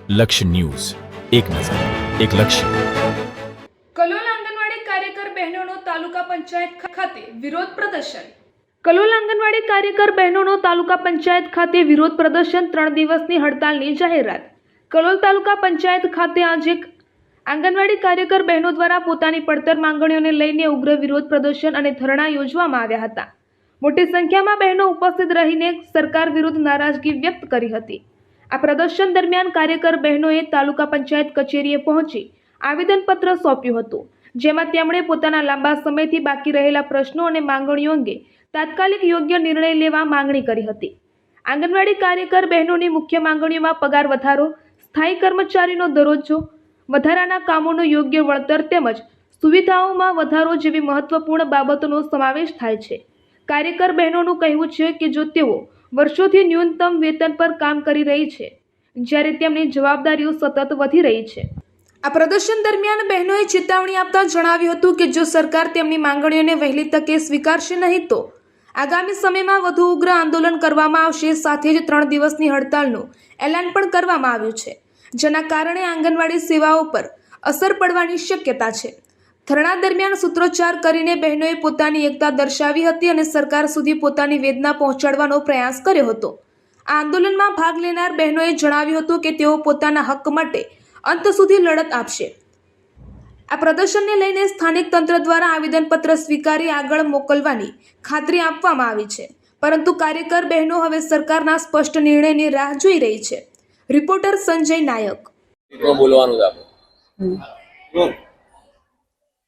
લક્ષ્ય ન્યૂઝ, એક નજર, એક લક્ષ્ય। કલોલ આંગણવાડી કાર્યકર બહેનોનો તાલુકા પંચાયત ખાતે વિરોધ પ્રદર્શન। કલોલ આંગણવાડી કાર્યકર બહેનોનો તાલુકા પંચાયત ખાતે વિરોધ પ્રદર્શન 3 દિવસની હડતાલની જાહેરાત। કલોલ તાલુકા પંચાયત ખાતે આજે આંગણવાડી કાર્યકર બહેનો દ્વારા પોતાની પડતર માંગણીઓને લઈને ઉગ્ર વિરોધ પ્રદર્શન અને ધરણા યોજવામાં આવ્યા હતા। મોટી સંખ્યામાં બહેનો ઉપસ્થિત રહીને સરકાર વિરુદ્ધ નારાજગી વ્યક્ત કરી હતી। આ પ્રદર્શન દરમિયાન કાર્યકર બહેનોએ તાલુકા પંચાયત કચેરીએ પહોંચી આવેદનપત્ર સોંપ્યું હતું, જેમાં તેમણે પોતાના લાંબા સમયથી બાકી રહેલા પ્રશ્નો અને માંગણીઓ અંગે તાત્કાલિક યોગ્ય નિર્ણય લેવા માંગણી કરી હતી। આંગણવાડી કાર્યકર બહેનોની મુખ્ય માંગણીઓમાં પગાર વધારો, સ્થાયી કર્મચારીનો દરજ્જો, વધારાના કામોનું યોગ્ય વળતર તેમજ સુવિધાઓમાં વધારો જેવી મહત્વપૂર્ણ બાબતોનો સમાવેશ થાય છે। કાર્યકર બહેનોનું કહેવું છે કે જો તેઓ વર્ષોથી ન્યૂનતમ વેતન પર કામ કરી રહી છે, જ્યારે તેમની જવાબદારીઓ સતત વધી રહી છે। આ પ્રદર્શન દરમિયાન બહેનોએ ચેતવણી આપતા જણાવ્યું હતું કે જો સરકાર તેમની માંગણીઓને વહેલી તકે સ્વીકારશે નહીં તો આગામી સમયમાં વધુ ઉગ્ર આંદોલન કરવામાં આવશે। સાથે જ 3 દિવસની હડતાલનું એલાન પણ કરવામાં આવ્યું છે, જેના કારણે આંગણવાડી સેવાઓ પર અસર પડવાની શક્યતા છે। ધરણા દરમિયાન સૂત્રોચ્ચાર કરીને બહેનોએ પોતાની એકતા દર્શાવી હતી અને સરકાર સુધી પોતાની વેદના પહોંચાડવાનો પ્રયાસ કર્યો હતો। આ આંદોલનમાં ભાગ લેનાર બહેનોએ જણાવ્યું હતું કે તેઓ પોતાના હક માટે અંત સુધી લડત આપશે। આ પ્રદર્શનને લઈને સ્થાનિક તંત્ર દ્વારા આવેદનપત્ર સ્વીકારી આગળ મોકલવાની ખાતરી આપવામાં આવી છે, પરંતુ કાર્યકર બહેનો હવે સરકારના સ્પષ્ટ નિર્ણયની રાહ જોઈ રહી છે। રિપોર્ટર સંજય નાયક।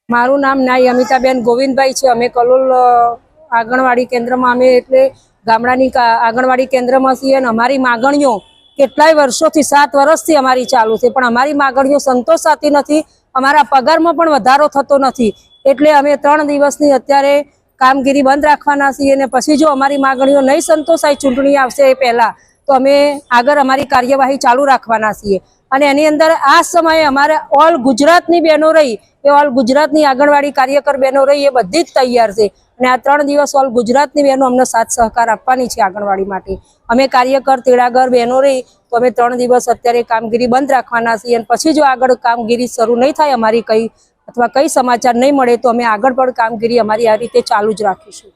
મારું નામ નાઈ અમિતાબેન ગોવિંદભાઈ છે। અમે કલોલ આંગણવાડી કેન્દ્રમાં અમે એટલે ગામડાની આંગણવાડી કેન્દ્રમાં છીએ અને અમારી માગણીઓ કેટલાય વર્ષોથી 7 વર્ષથી અમારી ચાલુ છે, પણ અમારી માગણીઓ સંતોષાતી નથી। અમારા પગારમાં પણ વધારો થતો નથી, એટલે અમે 3 દિવસની અત્યારે કામગીરી બંધ રાખવાના છીએ અને પછી જો અમારી માગણીઓ નહીં સંતોષાય, ચૂંટણી આવશે એ પહેલાં, તો અમે આગળ અમારી કાર્યવાહી ચાલુ રાખવાના છીએ। અને એની અંદર આ સમયે અમારે ઓલ ગુજરાતની બહેનો રહી, એ ઓલ ગુજરાતની આંગણવાડી કાર્યકર બહેનો રહી, એ બધી જ તૈયાર છે અને આ 3 દિવસ ઓલ ગુજરાતની બહેનો અમને સાથ સહકાર આપવાની છે આંગણવાડી માટે। અમે કાર્યકર તેડાગર બહેનો રહી તો અમે 3 દિવસ અત્યારે કામગીરી બંધ રાખવાના છીએ અને પછી જો આગળ કામગીરી શરૂ નહીં થાય અમારી કંઈ અથવા કંઈ સમાચાર નહીં મળે તો અમે આગળ પણ કામગીરી અમારી આ રીતે ચાલુ જ રાખીશું।